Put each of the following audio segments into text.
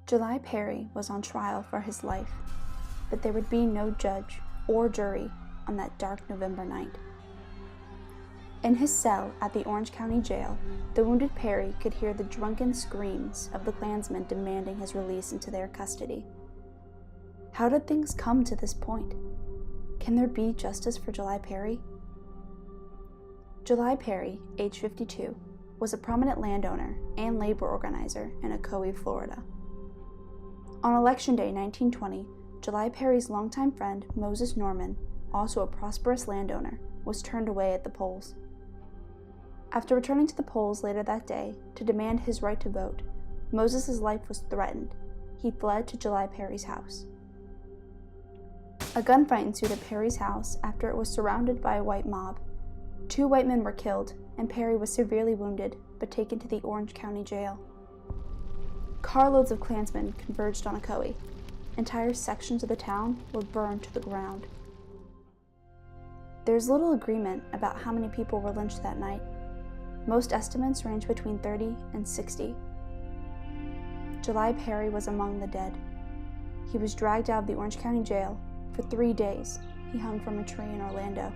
July Perry was on trial for his life, but there would be no judge or jury on that dark November night. In his cell at the Orange County Jail, the wounded Perry could hear the drunken screams of the Klansmen demanding his release into their custody. How did things come to this point? Can there be justice for July Perry? July Perry, age 52, was a prominent landowner and labor organizer in Ocoee, Florida. On Election Day 1920, July Perry's longtime friend Moses Norman, also a prosperous landowner, was turned away at the polls. After returning to the polls later that day to demand his right to vote, Moses' life was threatened. He fled to July Perry's house. A gunfight ensued at Perry's house after it was surrounded by a white mob. 2 white men were killed, and Perry was severely wounded but taken to the Orange County Jail. Carloads of Klansmen converged on Ocoee. Entire sections of the town were burned to the ground. There's little agreement about how many people were lynched that night. Most estimates range between 30 and 60. July Perry was among the dead. He was dragged out of the Orange County Jail. For 3 days, he hung from a tree in Orlando.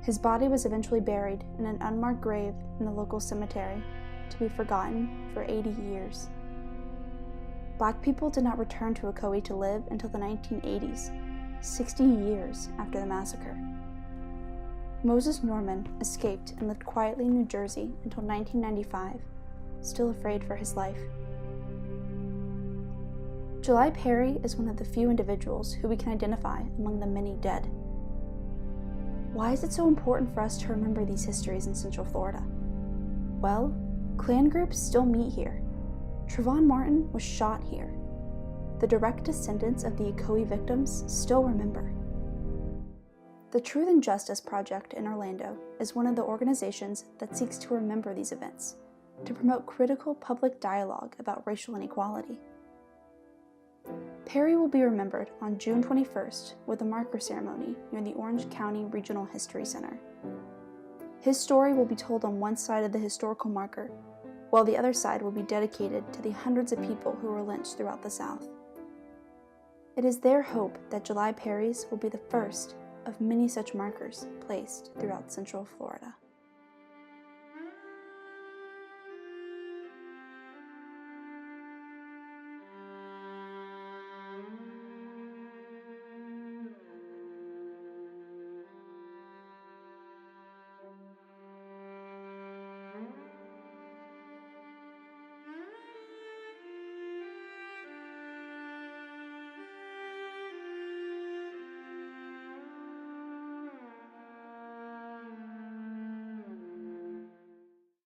His body was eventually buried in an unmarked grave in the local cemetery, to be forgotten for 80 years. Black people did not return to Ocoee to live until the 1980s, 60 years after the massacre. Moses Norman escaped and lived quietly in New Jersey until 1995, still afraid for his life. July Perry is one of the few individuals who we can identify among the many dead. Why is it so important for us to remember these histories in Central Florida? Well, Klan groups still meet here. Trayvon Martin was shot here. The direct descendants of the Ocoee victims still remember. The Truth and Justice Project in Orlando is one of the organizations that seeks to remember these events, to promote critical public dialogue about racial inequality. Perry will be remembered on June 21st with a marker ceremony near the Orange County Regional History Center. His story will be told on one side of the historical marker, while the other side will be dedicated to the hundreds of people who were lynched throughout the South. It is their hope that July Perry's will be the first of many such markers placed throughout Central Florida.